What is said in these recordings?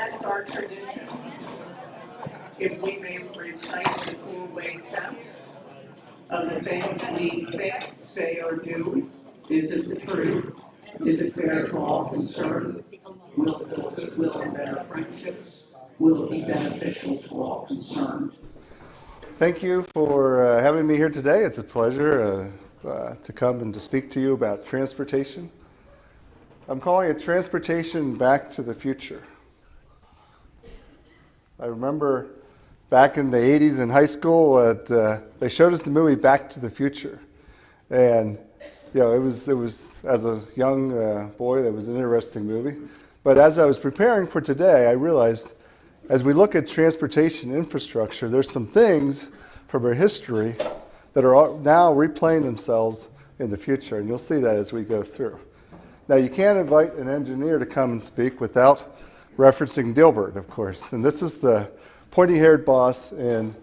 as our tradition, if we may recite the full way test of the things we think, say, or do, is it the truth? Is it fair to all concerned? Will it build goodwill and better friendships? Will it be beneficial to all concerned? Thank you for having me here today. It's a pleasure to come and to speak to you about transportation. I'm calling it Transportation Back to the Future. I remember back in the 80s in high school, they showed us the movie Back to the Future. And you know, it was as a young boy, that was an interesting movie. But as I was preparing for today, I realized as we look at transportation infrastructure, there's some things from our history that are now replaying themselves in the future, and you'll see that as we go through. Now, you can't invite an engineer to come and speak without referencing Dilbert, of course, and this is the pointy-haired boss in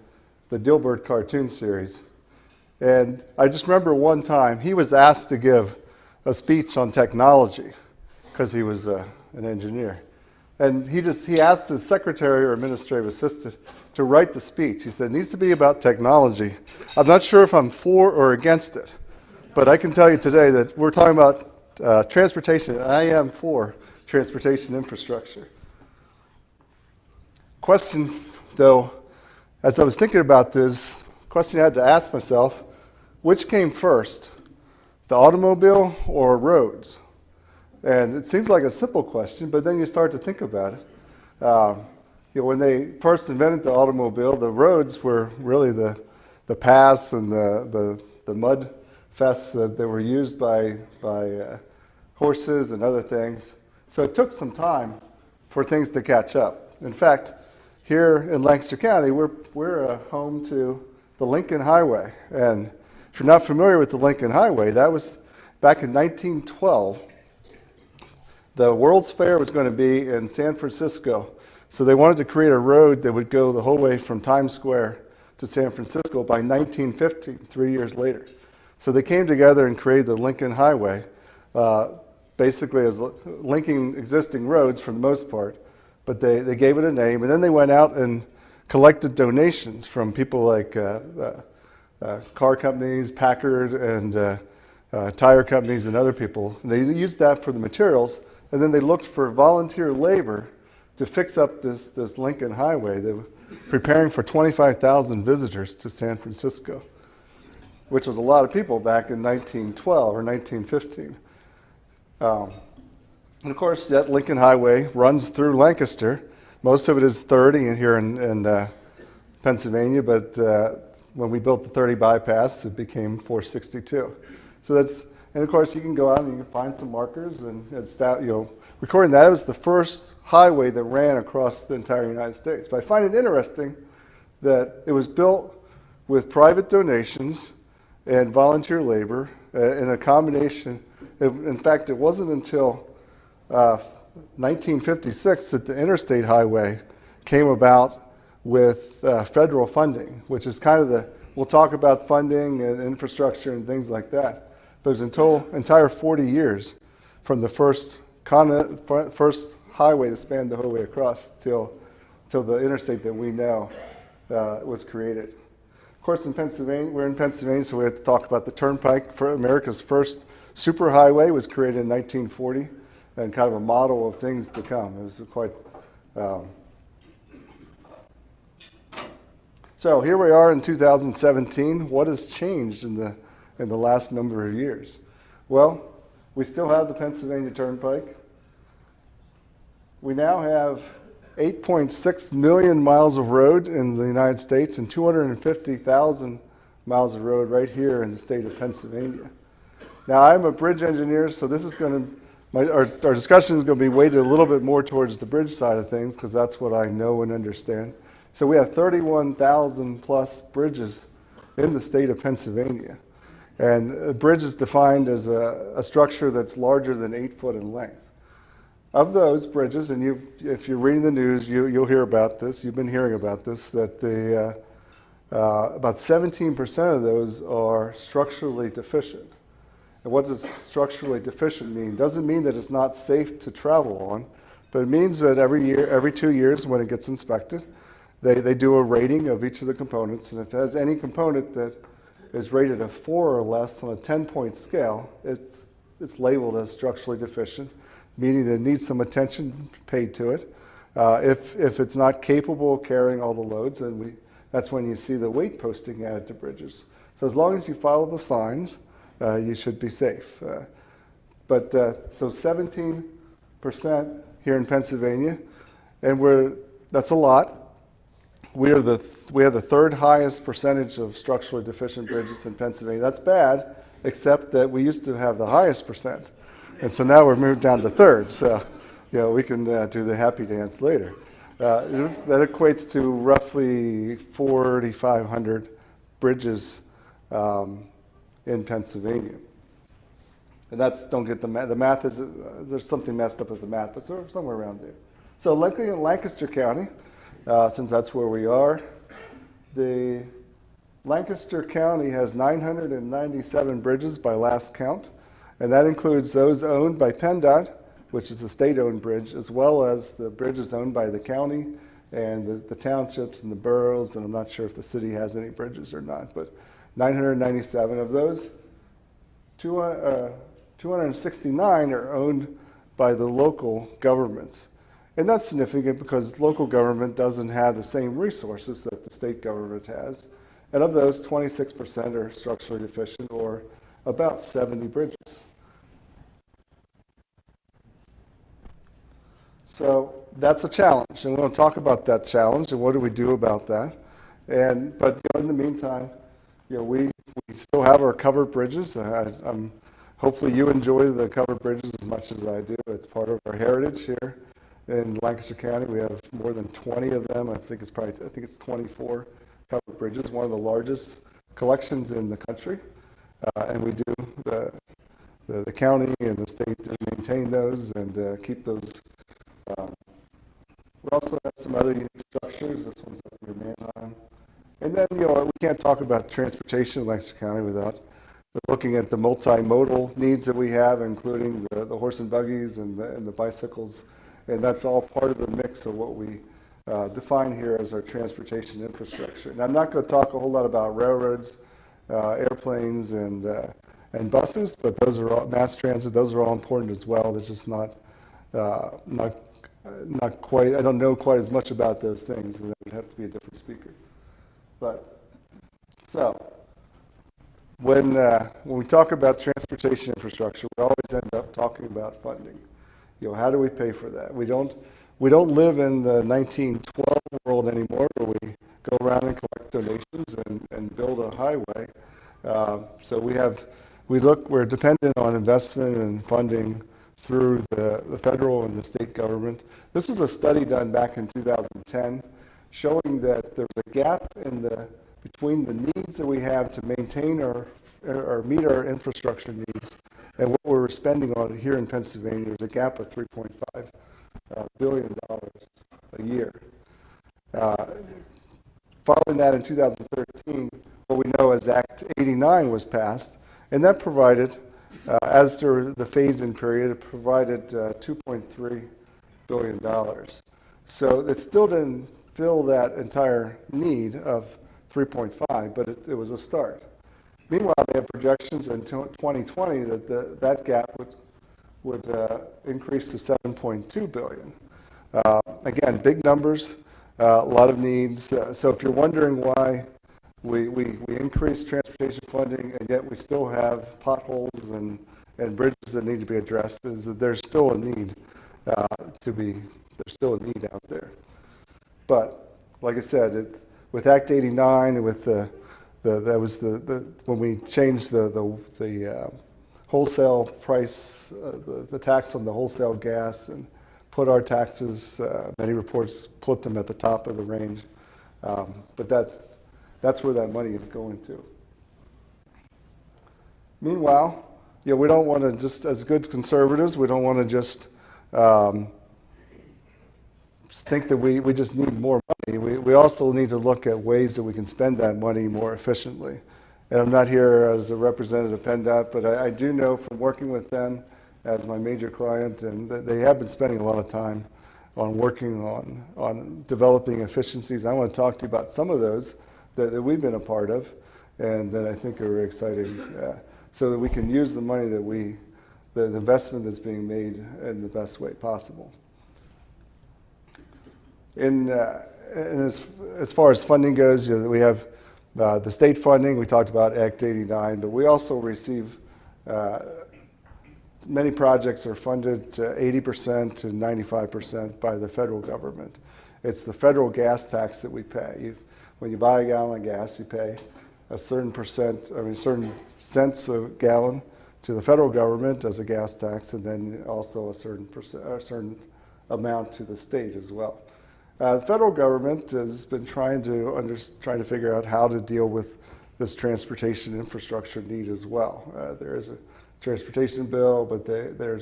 the Dilbert cartoon series. And I just remember one time he was asked to give a speech on technology because he was an engineer. And he asked his secretary or administrative assistant to write the speech. He said, it needs to be about technology. I'm not sure if I'm for or against it, but I can tell you today that we're talking about transportation, and I am for transportation infrastructure. Question, though, as I was thinking about this, question I had to ask myself, which came first, the automobile or roads? And it seems like a simple question, but then you start to think about it. When they first invented the automobile, the roads were really the paths and the mud fests that were used by horses and other things. So it took some time for things to catch up. In fact, here in Lancaster County, we're home to the Lincoln Highway. And if you're not familiar with the Lincoln Highway, that was back in 1912. The World's Fair was going to be in San Francisco, so they wanted to create a road that would go the whole way from Times Square to San Francisco by 1950, 3 years later. So they came together and created the Lincoln Highway, basically as linking existing roads for the most part, but they gave it a name, and then they went out and collected donations from people like car companies, Packard, and tire companies and other people. And they used that for the materials. And then they looked for volunteer labor to fix up this Lincoln Highway. They were preparing for 25,000 visitors to San Francisco, which was a lot of people back in 1912 or 1915. And of course, that Lincoln Highway runs through Lancaster. Most of it is 30 here in Pennsylvania, but when we built the 30 bypass, it became 462. So that's. And of course, you can go out and you can find some markers and recording that. It was the first highway that ran across the entire United States. But I find it interesting that it was built with private donations and volunteer labor in a combination. In fact, it wasn't until 1956 that the interstate highway came about with federal funding, which is kind of we'll talk about funding and infrastructure and things like that. But it was entire 40 years from the first highway that spanned the whole way across till the interstate that we know was created. Of course, in Pennsylvania, we're in Pennsylvania, so we have to talk about the Turnpike. For America's first superhighway was created in 1940, and kind of a model of things to come. It was quite. So here we are in 2017. What has changed in the last number of years? Well, we still have the Pennsylvania Turnpike. We now have 8.6 million miles of road in the United States and 250,000 miles of road right here in the state of Pennsylvania. Now, I'm a bridge engineer, so this is our discussion is going to be weighted a little bit more towards the bridge side of things because that's what I know and understand. So we have 31,000 plus bridges in the state of Pennsylvania. And a bridge is defined as a structure that's larger than 8 foot in length. Of those bridges, and if you're reading the news, you'll hear about this, you've been hearing about this, that about 17% of those are structurally deficient. And what does structurally deficient mean? Doesn't mean that it's not safe to travel on, but it means that every year, every 2 years when it gets inspected, they do a rating of each of the components, and if it has any component that is rated a 4 or less on a 10-point scale, it's labeled as structurally deficient, meaning that it needs some attention paid to it. If it's not capable of carrying all the loads, then that's when you see the weight posting added to bridges. So as long as you follow the signs, you should be safe. So 17% here in Pennsylvania, and that's a lot. We have the third highest percentage of structurally deficient bridges in Pennsylvania. That's bad, except that we used to have the highest percent. And so now we're moved down to third. So, we can do the happy dance later. That equates to roughly 4,500 bridges in Pennsylvania. And don't get the math. The math is, there's something messed up with the math, but somewhere around there. So looking at Lancaster County, since that's where we are, the Lancaster County has 997 bridges by last count, and that includes those owned by PennDOT, which is a state-owned bridge, as well as the bridges owned by the county and the townships and the boroughs, and I'm not sure if the city has any bridges or not, but 997 of those, 269 are owned by the local governments. And that's significant because local government doesn't have the same resources that the state government has. And of those, 26% are structurally deficient, or about 70 bridges. So that's a challenge, and we're going to talk about that challenge and what do we do about that. But in the meantime, we still have our covered bridges. Hopefully you enjoy the covered bridges as much as I do. It's part of our heritage here in Lancaster County. We have more than 20 of them. I think it's 24 covered bridges, one of the largest collections in the country. And we do the county and the state to maintain those and keep those. We also have some other unique structures. This one's up near Manheim. And then, we can't talk about transportation in Lancaster County without looking at the multimodal needs that we have, including the horse and buggies and the bicycles. And that's all part of the mix of what we define here as our transportation infrastructure. And I'm not going to talk a whole lot about railroads, airplanes, and buses, but those are all, mass transit, those are all important as well. They're just not quite, I don't know quite as much about those things, and that would have to be a different speaker. But, so, when we talk about transportation infrastructure, we always end up talking about funding. How do we pay for that? We don't live in the 1912 world anymore, where we go around and collect donations and build a highway. So we're dependent on investment and funding through the federal and the state government. This was a study done back in 2010 showing that there was a gap between the needs that we have to maintain or meet our infrastructure needs and what we're spending on it here in Pennsylvania. There's a gap of $3.5 billion a year. Following that in 2013, what we know as Act 89 was passed, and that provided, after the phase-in period, it provided $2.3 billion. So it still didn't fill that entire need of 3.5, but it was a start. Meanwhile, they have projections in 2020 that that gap would increase to 7.2 billion. Again, big numbers, a lot of needs. So if you're wondering why we increase transportation funding and yet we still have potholes and bridges that need to be addressed, is that there's still a need there's still a need out there. But like I said, with Act 89 and with when we changed the wholesale price, the tax on the wholesale gas, and put our taxes, many reports put them at the top of the range. But that's where that money is going to. Meanwhile, we don't want to just, as good conservatives, we don't want to just think that we just need more money. We also need to look at ways that we can spend that money more efficiently. And I'm not here as a representative of PennDOT, but I do know from working with them as my major client, and they have been spending a lot of time working on developing efficiencies. I want to talk to you about some of those that we've been a part of, and that I think are very exciting, so that we can use the money the investment that's being made in the best way possible. And as far as funding goes, we have the state funding. We talked about Act 89, but we also receive many projects are funded 80% to 95% by the federal government. It's the federal gas tax that we pay. When you buy a gallon of gas, you pay a certain certain cents a gallon to the federal government as a gas tax, and then also a certain amount to the state as well. The federal government has been trying to figure out how to deal with this transportation infrastructure need as well. There is a transportation bill, but you're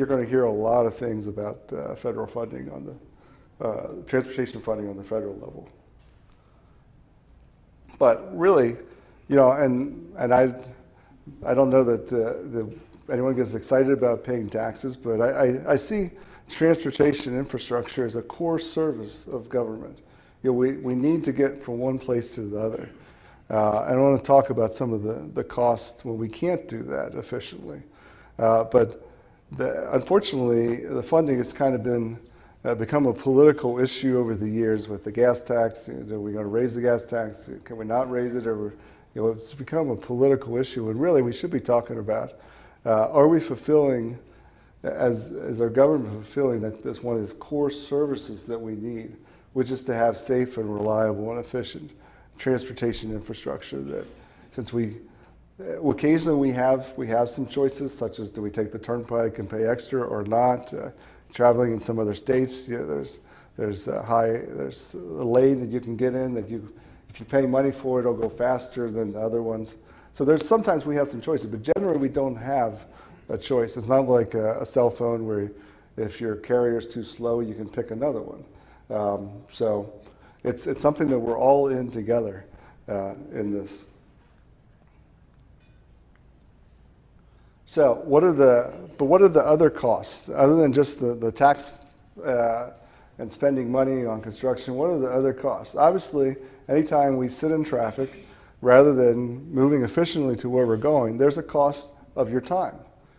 going to hear a lot of things about federal funding on the transportation funding on the federal level. But really, and I don't know that anyone gets excited about paying taxes, but I see transportation infrastructure as a core service of government. We need to get from one place to the other. I want to talk about some of the costs when we can't do that efficiently. But unfortunately, the funding has kind of become a political issue over the years with the gas tax. Are we going to raise the gas tax? Can we not raise it? Or it's become a political issue. And really, we should be talking about, are we fulfilling, as our government fulfilling that's one of these core services that we need, which is to have safe and reliable and efficient transportation infrastructure. That since occasionally we have some choices, such as do we take the turnpike and pay extra or not. Traveling in some other states, there's a lane that you can get in that if you pay money for it, it'll go faster than the other ones. So sometimes we have some choices, but generally we don't have a choice. It's not like a cell phone where if your carrier's too slow, you can pick another one. So it's something that we're all in together in this. So what are the other costs other than just the tax and spending money on construction? What are the other costs? Obviously, anytime we sit in traffic, rather than moving efficiently to where we're going, there's a cost of your time.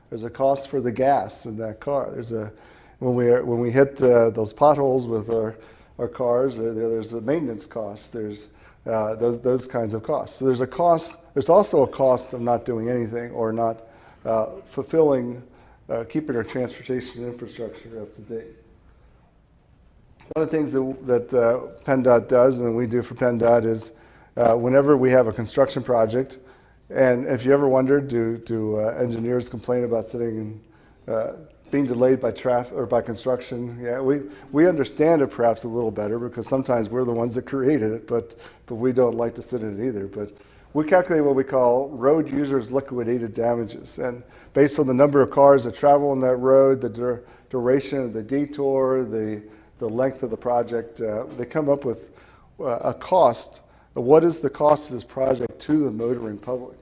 There's a cost for the gas in that car. When we hit those potholes with our cars, there's a maintenance cost. There's those kinds of costs. So there's a cost. There's also a cost of not doing anything or not fulfilling, keeping our transportation infrastructure up to date. One of the things that PennDOT does, and we do for PennDOT, is whenever we have a construction project, and if you ever wondered, do engineers complain about being delayed by traffic or by construction? Yeah, we understand it perhaps a little better because sometimes we're the ones that created it, but we don't like to sit in it either. But we calculate what we call road users liquidated damages, and based on the number of cars that travel on that road, the duration of the detour, the length of the project, they come up with a cost. What is the cost of this project to the motoring public?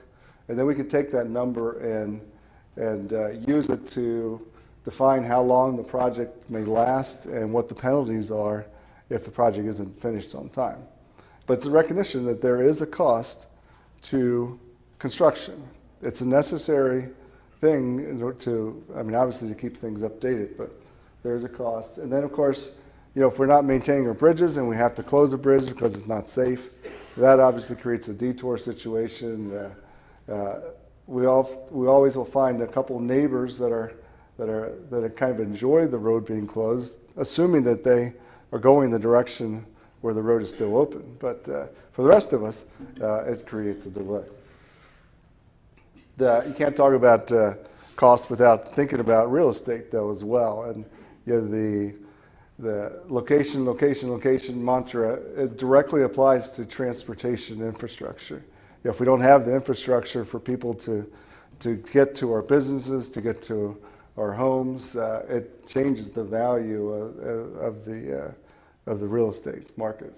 And then we can take that number and use it to define how long the project may last and what the penalties are if the project isn't finished on time. But it's a recognition that there is a cost to construction. It's a necessary thing in order to, obviously to keep things updated, but there's a cost. And then of course, if we're not maintaining our bridges and we have to close a bridge because it's not safe, that obviously creates a detour situation. We always will find a couple neighbors that kind of enjoy the road being closed, assuming that they are going the direction where the road is still open. But for the rest of us, it creates a delay. You can't talk about costs without thinking about real estate, though, as well. And the location mantra, it directly applies to transportation infrastructure. If we don't have the infrastructure for people to get to our businesses, to get to our homes, it changes the value of the real estate market.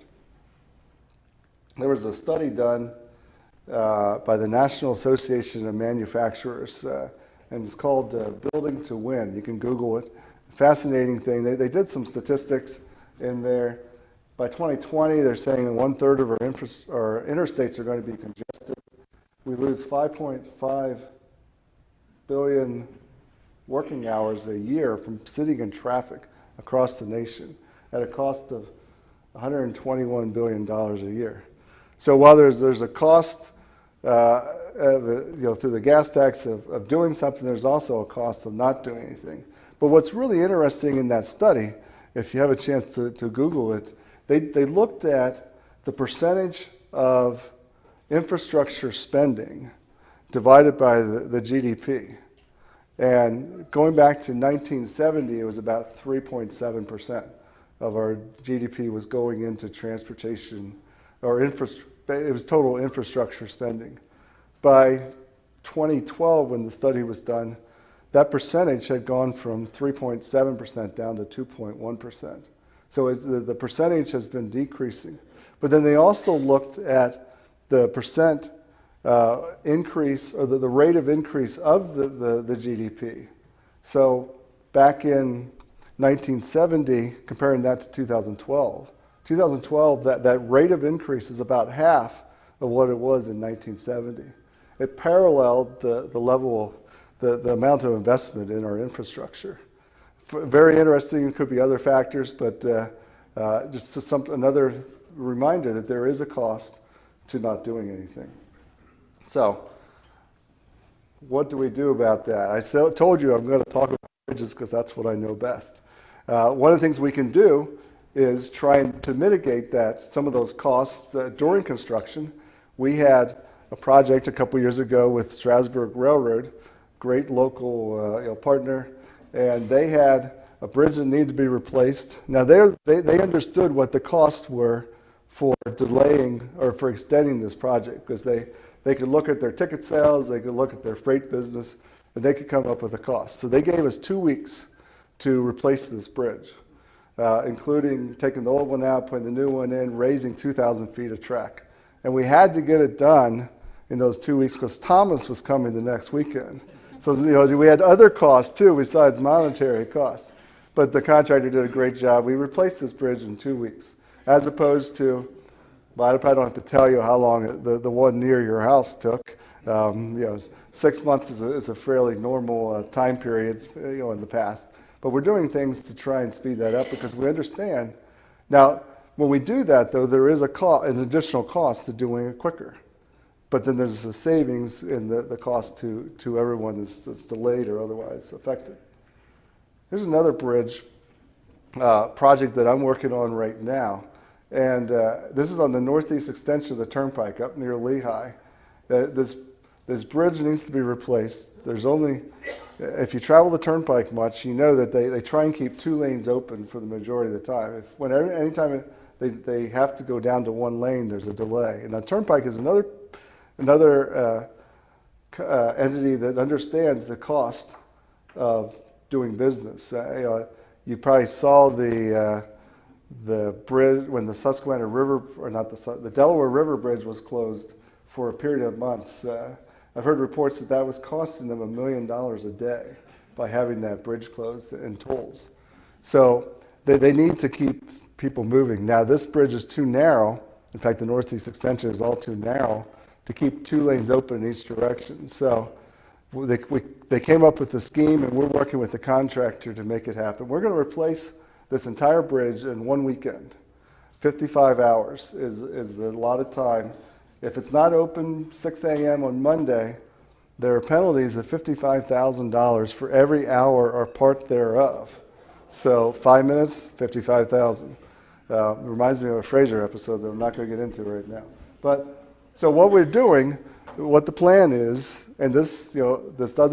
There was a study done by the National Association of Manufacturers, and it's called Building to Win. You can Google it, fascinating thing. They did some statistics in there. By 2020, they're saying 1/3 of our interstates are going to be congested. We lose 5.5 billion working hours a year from sitting in traffic across the nation at a cost of $121 billion a year. So while there's a cost through the gas tax of doing something, there's also a cost of not doing anything. But what's really interesting in that study, if you have a chance to Google it, they looked at the percentage of infrastructure spending divided by the GDP. And going back to 1970, it was about 3.7% of our GDP was going into transportation, or it was total infrastructure spending. By 2012, when the study was done, that percentage had gone from 3.7% down to 2.1%. So the percentage has been decreasing. But then they also looked at the percent increase, or the rate of increase of the GDP. So back in 1970, comparing that to 2012, that rate of increase is about half of what it was in 1970. It paralleled the level, the amount of investment in our infrastructure. Very interesting. It could be other factors, but just another reminder that there is a cost to not doing anything. So, what do we do about that? I told you I'm going to talk about bridges because that's what I know best. One of the things we can do is trying to mitigate some of those costs during construction. We had a project a couple years ago with Strasburg Railroad, great local partner, and they had a bridge that needed to be replaced. Now they understood what the costs were for delaying or for extending this project, because they could look at their ticket sales, they could look at their freight business, and they could come up with a cost. So they gave us 2 weeks to replace this bridge, including taking the old one out, putting the new one in, raising 2,000 feet of track. And we had to get it done in those 2 weeks because Thomas was coming the next weekend. So we had other costs too besides monetary costs. But the contractor did a great job. We replaced this bridge in 2 weeks, as opposed to, well, I probably don't have to tell you how long the one near your house took. 6 months is a fairly normal time period, in the past. But we're doing things to try and speed that up because we understand. Now, when we do that, though, there is an additional cost to doing it quicker. But then there's a savings in the cost to everyone that's delayed or otherwise affected. Here's another bridge project that I'm working on right now. And this is on the northeast extension of the turnpike up near Lehigh. This bridge needs to be replaced. There's only, if you travel the turnpike much, you know that they try and keep 2 lanes open for the majority of the time. Anytime they have to go down to 1 lane, there's a delay. And the turnpike is another entity that understands the cost of doing business. You probably saw the bridge when the Susquehanna River, or not the Delaware River Bridge was closed for a period of months. I've heard reports that was costing them $1 million a day by having that bridge closed and tolls. So they need to keep people moving. Now this bridge is too narrow. In fact, the northeast extension is all too narrow to keep 2 lanes open in each direction. So they came up with the scheme, and we're working with the contractor to make it happen. We're going to replace this entire bridge in 1 weekend. 55 hours is the allotted time. If it's not open 6 a.m. on Monday, there are penalties of $55,000 for every hour or part thereof. So 5 minutes, $55,000. Reminds me of a Frasier episode that I'm not going to get into right now. But so what we're doing, what the plan is, and this does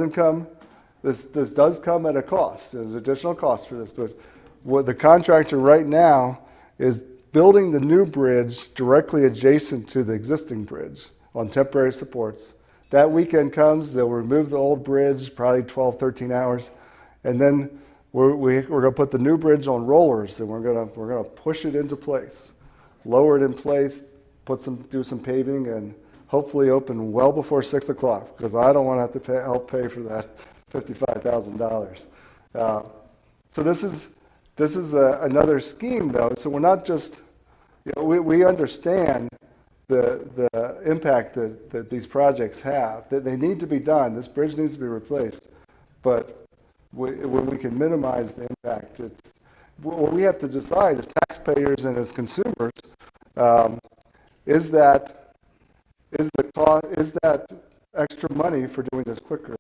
come at a cost. There's additional cost for this, but what the contractor right now is building the new bridge directly adjacent to the existing bridge on temporary supports. That weekend comes, they'll remove the old bridge, probably 12, 13 hours, and then we're going to put the new bridge on rollers, and we're going to push it into place, lower it in place, do some paving, and hopefully open well before 6 o'clock, because I don't want to have to help pay for that $55,000. So this is another scheme, though. So we're not just, we understand the impact that these projects have, that they need to be done. This bridge needs to be replaced. But when we can minimize the impact, it's what we have to decide as taxpayers and as consumers, is that extra money for doing this quicker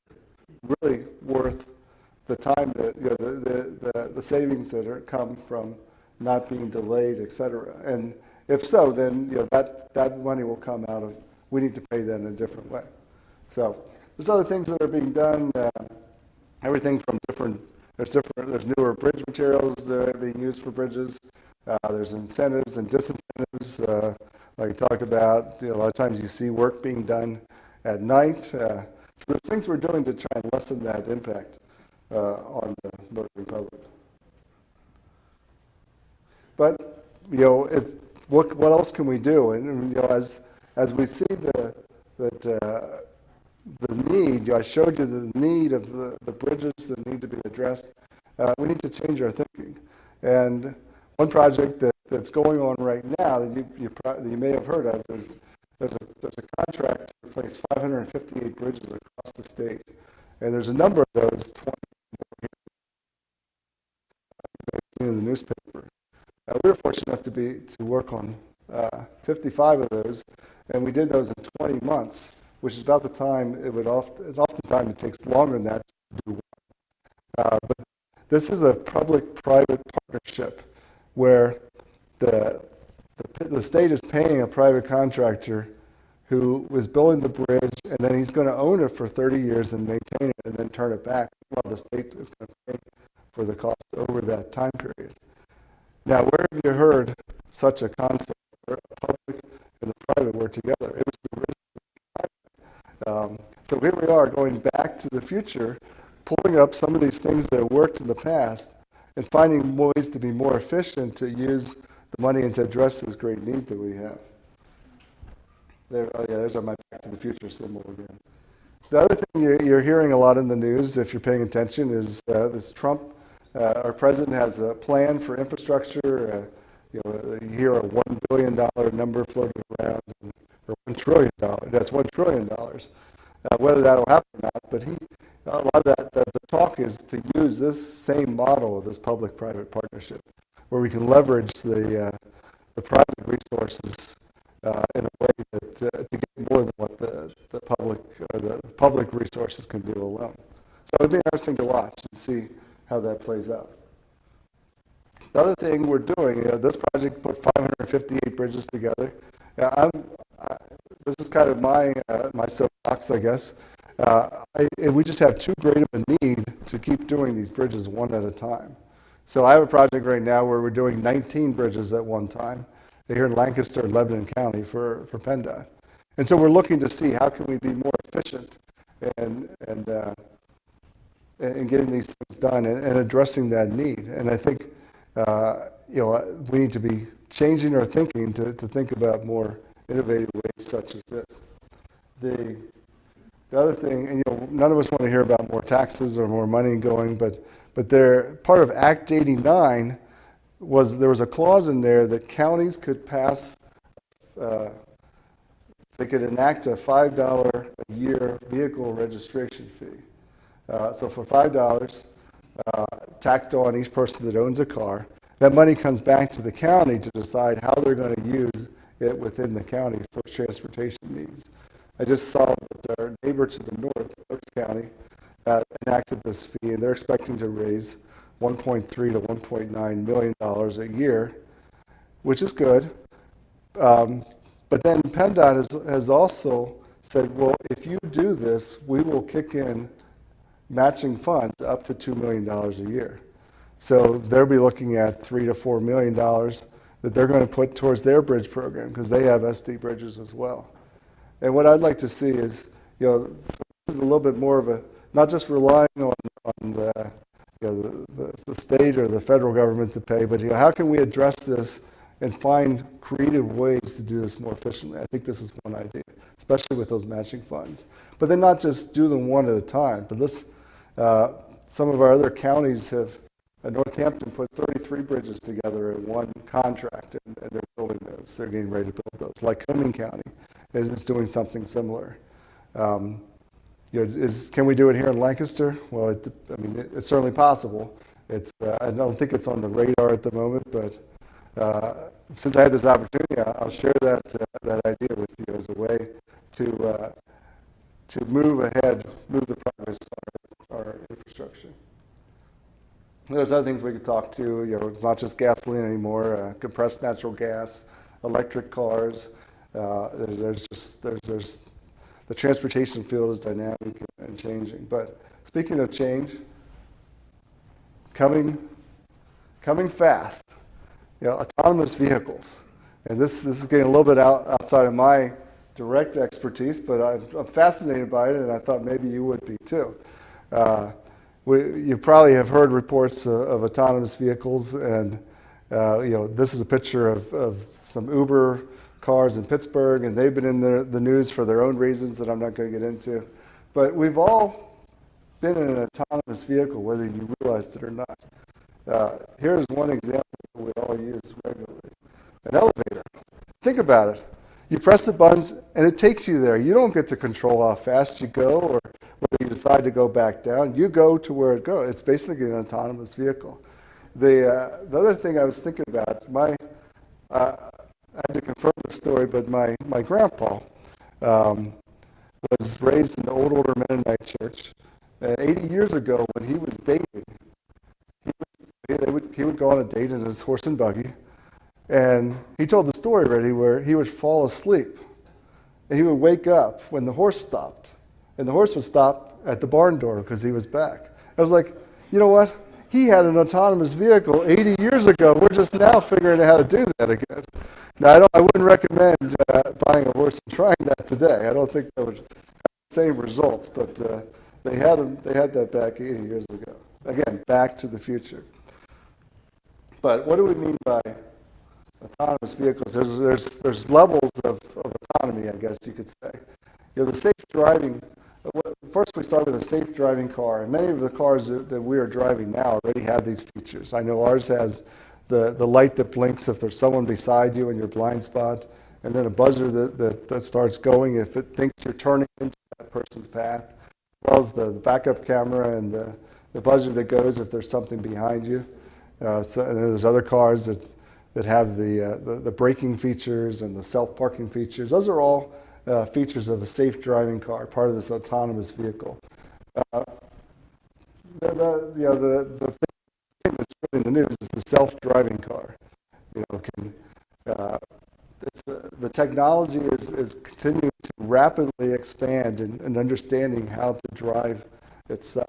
really worth the time that, the savings that come from not being delayed, et cetera. And if so, then that money will come out of, we need to pay that in a different way. So there's other things that are being done, everything from there's newer bridge materials that are being used for bridges. There's incentives and disincentives, like we talked about. A lot of times you see work being done at night. So there's things we're doing to try and lessen that impact on the motoring public. But what else can we do? And as we see the need, I showed you the need of the bridges that need to be addressed. We need to change our thinking. And one project that's going on right now that you may have heard of is there's a contract to replace 558 bridges across the state, and there's a number of those 20 in the newspaper. We were fortunate enough to work on 55 of those, and we did those in 20 months, which is about the time oftentimes it takes longer than that to do one. But this is a public-private partnership where the state is paying a private contractor who was building the bridge, and then he's going to own it for 30 years and maintain it and then turn it back while the state is going to pay for the cost over that time period. Now, where have you heard such a concept where the public and the private work together? It was the original. So here we are going back to the future, pulling up some of these things that have worked in the past and finding ways to be more efficient to use the money and to address this great need that we have. There's my Back to the Future symbol again. The other thing you're hearing a lot in the news, if you're paying attention, is this Trump, our president has a plan for infrastructure. You hear a $1 billion number floating around, or $1 trillion. That's $1 trillion. Whether that'll happen or not, but a lot of the talk is to use this same model of this public-private partnership, where we can leverage the private resources in a way that to get more than what the public resources can do alone. So it'd be interesting to watch and see how that plays out. The other thing we're doing, this project put 558 bridges together. This is kind of my soapbox, I guess. We just have too great of a need to keep doing these bridges one at a time. So I have a project right now where we're doing 19 bridges at one time. They're here in Lancaster and Lebanon County for PennDOT. And so we're looking to see how can we be more efficient and getting these things done and addressing that need. And I think we need to be changing our thinking to think about more innovative ways such as this. The other thing, and none of us want to hear about more taxes or more money going, but part of Act 89 there was a clause in there that counties could pass, they could enact a $5 a year vehicle registration fee. So for $5 tacked on each person that owns a car, that money comes back to the county to decide how they're going to use it within the county for transportation needs. I just saw that our neighbor to the north, Oaks County, enacted this fee, and they're expecting to raise $1.3 to $1.9 million a year, which is good. But then PennDOT has also said, well, if you do this, we will kick in matching funds up to $2 million a year. So they'll be looking at $3 to $4 million that they're going to put towards their bridge program because they have SD bridges as well. And what I'd like to see is, this is a little bit more of a, not just relying on the state or the federal government to pay, but how can we address this and find creative ways to do this more efficiently? I think this is one idea, especially with those matching funds. But then not just do them one at a time, but some of our other counties have Northampton put 33 bridges together in one contract, and they're building those. They're getting ready to build those. Lycoming County is doing something similar. Can we do it here in Lancaster? Well, it's certainly possible. I don't think it's on the radar at the moment, but since I had this opportunity, I'll share that idea with you as a way to move ahead, move the progress on our infrastructure. There's other things we could talk to. It's not just gasoline anymore. Compressed natural gas, electric cars. There's the transportation field is dynamic and changing. But speaking of change, coming fast. Autonomous vehicles, and this is getting a little bit outside of my direct expertise, but I'm fascinated by it, and I thought maybe you would be too. You probably have heard reports of autonomous vehicles, and this is a picture of some Uber cars in Pittsburgh, and they've been in the news for their own reasons that I'm not going to get into. But we've all been in an autonomous vehicle, whether you realized it or not. Here's one example that we all use regularly. An elevator. Think about it. You press the buttons, and it takes you there. You don't get to control how fast you go or whether you decide to go back down. You go to where it goes. It's basically an autonomous vehicle. The other thing I was thinking about, I had to confirm the story, but my grandpa was raised in the old order Mennonite church. 80 years ago, when he was dating, he would go on a date in his horse and buggy, and he told the story already where he would fall asleep, and he would wake up when the horse stopped, and the horse would stop at the barn door because he was back. I was like, you know what? He had an autonomous vehicle 80 years ago. We're just now figuring out how to do that again. Now, I wouldn't recommend buying a horse and trying that today. I don't think that would have the same results, but they had that back 80 years ago. Again, back to the future. But what do we mean by autonomous vehicles? There's levels of autonomy, I guess you could say. The safe driving. First, we start with a safe driving car, and many of the cars that we are driving now already have these features. I know ours has the light that blinks if there's someone beside you in your blind spot, and then a buzzer that starts going if it thinks you're turning into that person's path, as well as the backup camera and the buzzer that goes if there's something behind you. And there's other cars that have the braking features and the self-parking features. Those are all features of a safe driving car, part of this autonomous vehicle. The thing that's really in the news is the self-driving car. The technology is continuing to rapidly expand in understanding how to drive itself.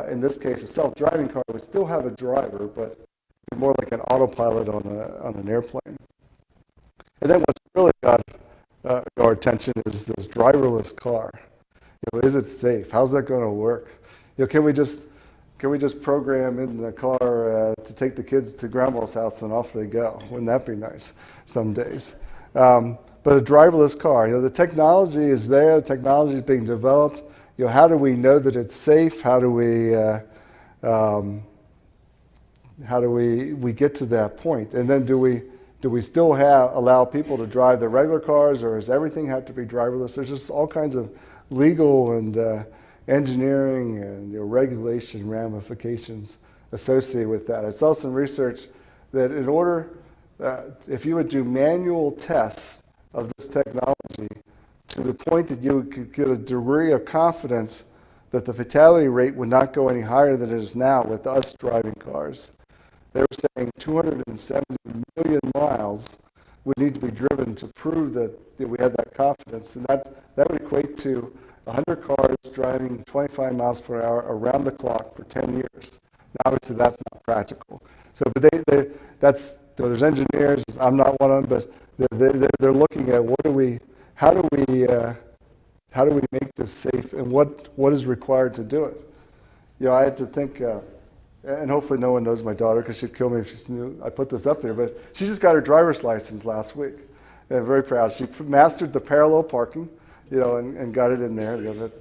In this case, a self-driving car would still have a driver, but more like an autopilot on an airplane. And then what's really got our attention is this driverless car. Is it safe? How's that going to work? Can we just program in the car to take the kids to grandma's house and off they go? Wouldn't that be nice some days? But a driverless car, the technology is there. The technology is being developed. How do we know that it's safe? How do we get to that point? And then do we still allow people to drive their regular cars, or does everything have to be driverless? There's just all kinds of legal and engineering and regulation ramifications associated with that. I saw some research that in order, if you would do manual tests of this technology to the point that you could get a degree of confidence that the fatality rate would not go any higher than it is now with us driving cars. They were saying 270 million miles would need to be driven to prove that we had that confidence, and that would equate to 100 cars driving 25 miles per hour around the clock for 10 years. Now, obviously, that's not practical. So, but there's engineers. I'm not one of them, but they're looking at how do we make this safe, and what is required to do it. I had to think. And hopefully no one knows my daughter because she'd kill me if she knew I put this up there. But she just got her driver's license last week. And I'm very proud. She mastered the parallel parking, and got it in there.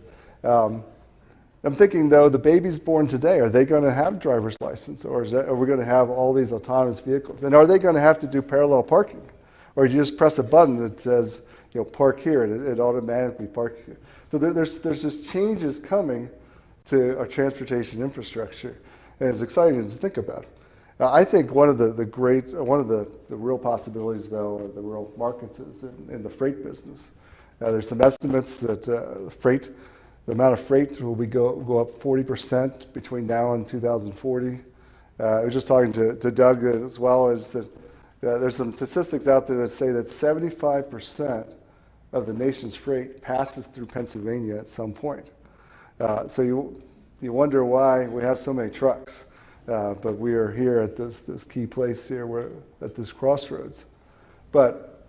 I'm thinking, though, the babies born today, are they going to have driver's license, or are we going to have all these autonomous vehicles? And are they going to have to do parallel parking? Or you just press a button that says, park here, and it automatically parks here. So there's just changes coming to our transportation infrastructure, and it's exciting to think about. I think one of the real possibilities, though, or the real markets is in the freight business. There's some estimates that the amount of freight will go up 40% between now and 2040. I was just talking to Doug as well, as that there's some statistics out there that say that 75% of the nation's freight passes through Pennsylvania at some point. So you wonder why we have so many trucks. But we are here at this key place here, we're at this crossroads. But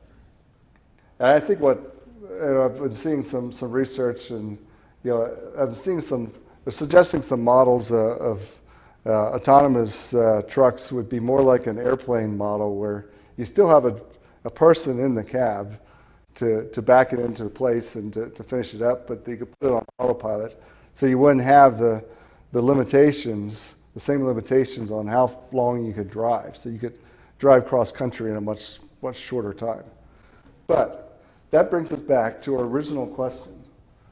I think I've been seeing some research, and I'm seeing they're suggesting some models of autonomous trucks would be more like an airplane model, where you still have a person in the cab to back it into place and to finish it up, but you could put it on autopilot, so you wouldn't have the same limitations on how long you could drive. So you could drive cross country in a much shorter time. But that brings us back to our original question: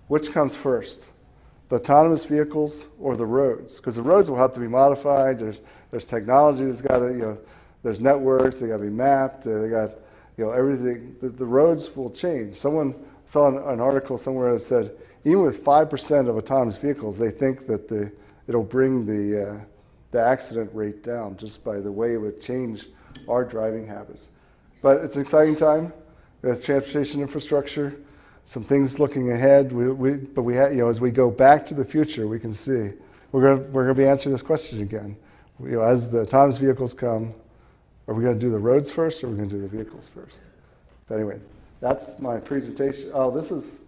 which comes first, the autonomous vehicles or the roads? Because the roads will have to be modified. There's technology that's got to, there's networks, they got to be mapped. They got, everything. The roads will change. Someone saw an article somewhere that said even with 5% of autonomous vehicles, they think that it'll bring the accident rate down just by the way it would change our driving habits. But it's an exciting time with transportation infrastructure. Some things looking ahead. But as we go back to the future, we can see we're going to be answering this question again. As the autonomous vehicles come, are we going to do the roads first, or are we going to do the vehicles first? But anyway, that's my presentation. Oh, this is